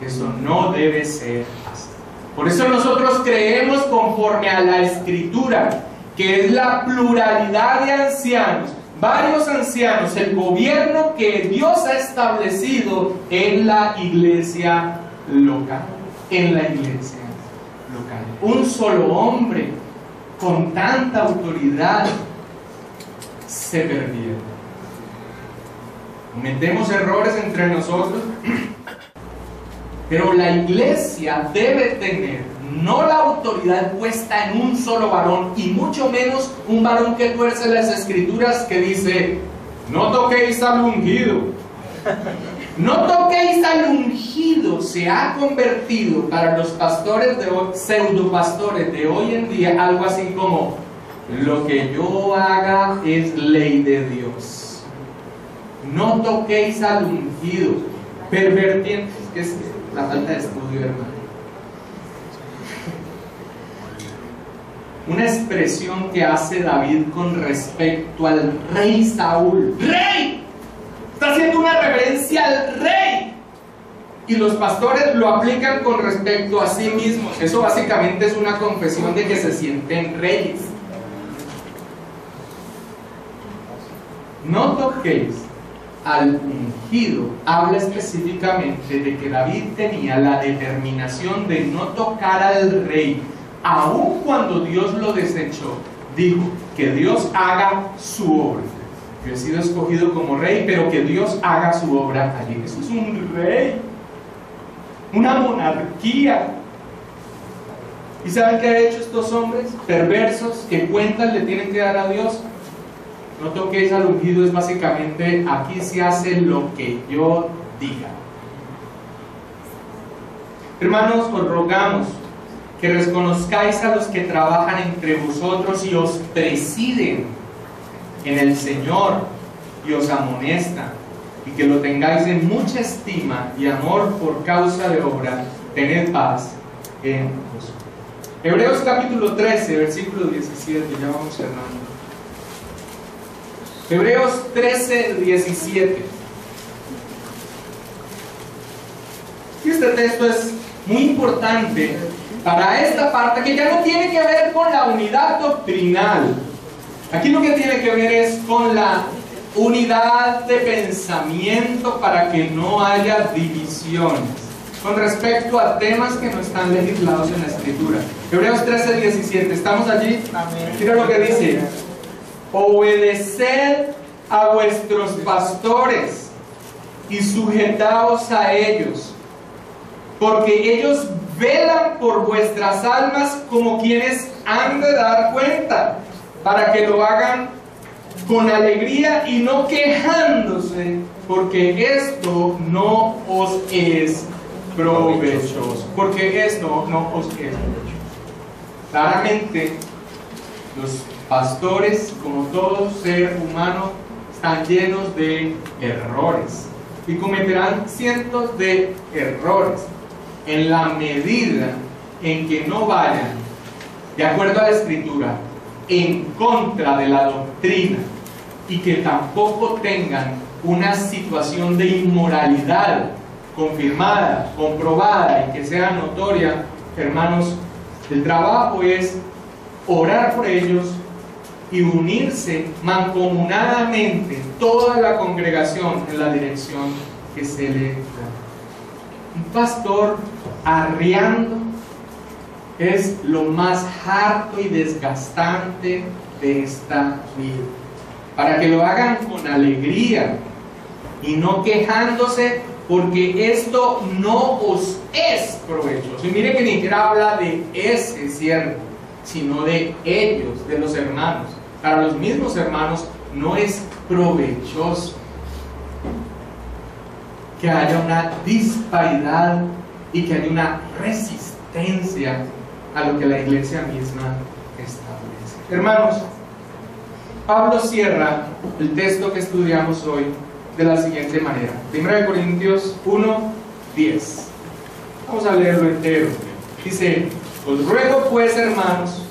S1: eso no debe ser así. Por eso nosotros creemos, conforme a la Escritura, que es la pluralidad de ancianos, varios ancianos, el gobierno que Dios ha establecido en la iglesia local, en la iglesia local. Un solo hombre con tanta autoridad se perdió. Cometemos errores entre nosotros, pero la iglesia debe tener no la autoridad puesta en un solo varón, y mucho menos un varón que tuerce las escrituras, que dice: no toquéis al ungido. No toquéis al ungido se ha convertido para los pastores de hoy, pseudopastores de hoy en día, algo así como: lo que yo haga es ley de Dios. No toquéis al ungido. Pervertiendo, que es la falta de estudio, hermano. Una expresión que hace David con respecto al rey Saúl. ¡Rey! Está haciendo una reverencia al rey. Y los pastores lo aplican con respecto a sí mismos. Eso básicamente es una confesión de que se sienten reyes. No toquéis al ungido. Habla específicamente de que David tenía la determinación de no tocar al rey. Aun cuando Dios lo desechó, dijo: que Dios haga su obra. Yo he sido escogido como rey, pero que Dios haga su obra allí. Eso es un rey, una monarquía. ¿Y saben qué han hecho estos hombres perversos que cuentas le tienen que dar a Dios? No toquéis al ungido es básicamente: aquí se hace lo que yo diga. Hermanos, os rogamos que reconozcáis a los que trabajan entre vosotros y os presiden en el Señor y os amonestan, y que lo tengáis en mucha estima y amor por causa de obra. Tened paz en vosotros. Hebreos capítulo 13, versículo 17, ya vamos cerrando. Hebreos 13, 17. Y este texto es muy importante para esta parte, que ya no tiene que ver con la unidad doctrinal. Aquí lo que tiene que ver es con la unidad de pensamiento, para que no haya divisiones con respecto a temas que no están legislados en la Escritura. Hebreos 13, 17. ¿Estamos allí?
S2: Amén.
S1: Mira lo que dice: obedeced a vuestros pastores y sujetaos a ellos, porque ellos velan por vuestras almas como quienes han de dar cuenta, para que lo hagan con alegría y no quejándose, porque esto no os es provechoso. Porque esto no os es provechoso. Claramente, los pastores, como todo ser humano, están llenos de errores y cometerán cientos de errores, en la medida en que no vayan, de acuerdo a la Escritura, en contra de la doctrina, y que tampoco tengan una situación de inmoralidad confirmada, comprobada y que sea notoria, hermanos, el trabajo es orar por ellos y unirse mancomunadamente toda la congregación en la dirección que se le da. Un pastor arriando es lo más harto y desgastante de esta vida. Para que lo hagan con alegría y no quejándose, porque esto no os es provechoso. Y mire que ni siquiera habla de ese siervo, sino de ellos, de los hermanos. Para los mismos hermanos no es provechoso que haya una disparidad y que haya una resistencia a lo que la iglesia misma establece. Hermanos, Pablo cierra el texto que estudiamos hoy de la siguiente manera. 1 Corintios 1:10. Vamos a leerlo entero. Dice: os ruego pues, hermanos,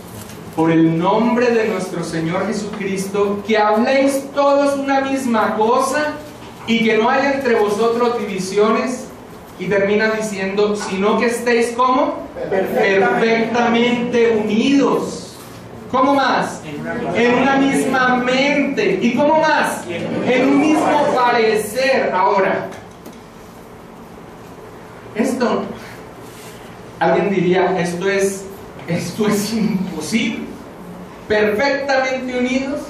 S1: por el nombre de nuestro Señor Jesucristo, que habléis todos una misma cosa y que no haya entre vosotros divisiones. Y termina diciendo: sino que estéis ¿cómo? Perfectamente unidos. ¿Cómo más? En una misma mente. ¿Y cómo más? En un mismo parecer. Ahora, esto, alguien diría, esto es imposible. Perfectamente unidos,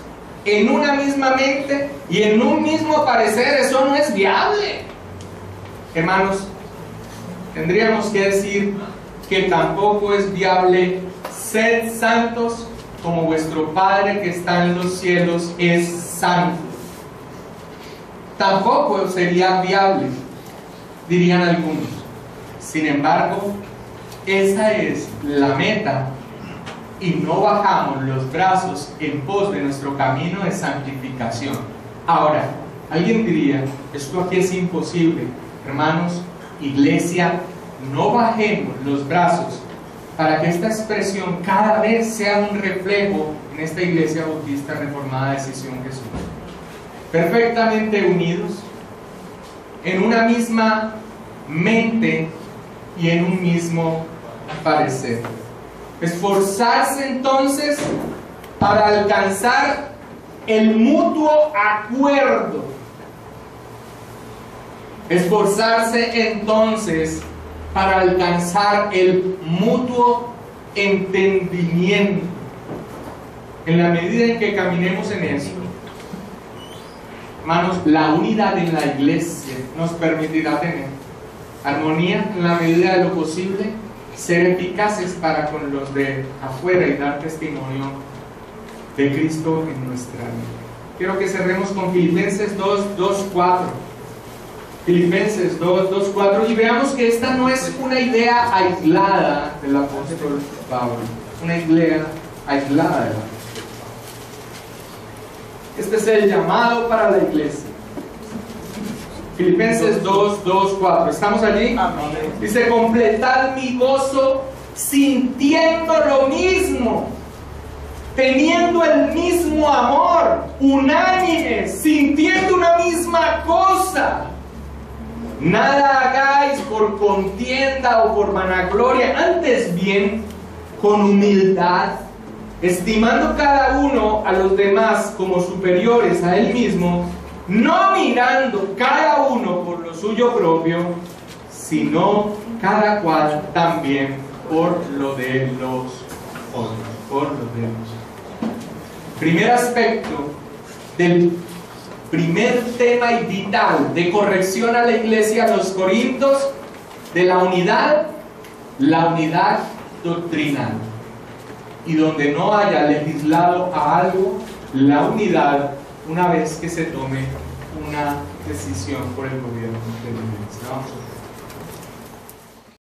S1: en una misma mente y en un mismo parecer, eso no es viable. Hermanos, tendríamos que decir que tampoco es viable: sed santos como vuestro Padre que está en los cielos es santo. Tampoco sería viable, dirían algunos. Sin embargo, esa es la meta, y no bajamos los brazos en pos de nuestro camino de santificación. Ahora, alguien diría: esto aquí es imposible. Hermanos, iglesia, no bajemos los brazos para que esta expresión cada vez sea un reflejo en esta iglesia bautista reformada de Sion Jesús. Perfectamente unidos, en una misma mente y en un mismo parecer. Esforzarse entonces para alcanzar el mutuo acuerdo. Esforzarse entonces para alcanzar el mutuo entendimiento. En la medida en que caminemos en eso, hermanos, la unidad en la iglesia nos permitirá tener armonía en la medida de lo posible, ser eficaces para con los de afuera y dar testimonio de Cristo en nuestra vida. Quiero que cerremos con Filipenses 2:4. Filipenses 2:4, y veamos que esta no es una idea aislada del apóstol Pablo, una idea aislada del apóstol. Este es el llamado para la iglesia. Filipenses 2:4. ¿Estamos allí? Amén. Dice: completad mi gozo sintiendo lo mismo, teniendo el mismo amor, unánimes, sintiendo una misma cosa. Nada hagáis por contienda o por vanagloria, antes bien con humildad, estimando cada uno a los demás como superiores a él mismo, no mirando cada uno por lo suyo propio, sino cada cual también por lo de los otros. Primer aspecto del primer tema y vital de corrección a la iglesia a los Corintios de la unidad doctrinal. Y donde no haya legislado a algo, la unidad, una vez que se tome una decisión por el gobierno de la iglesia.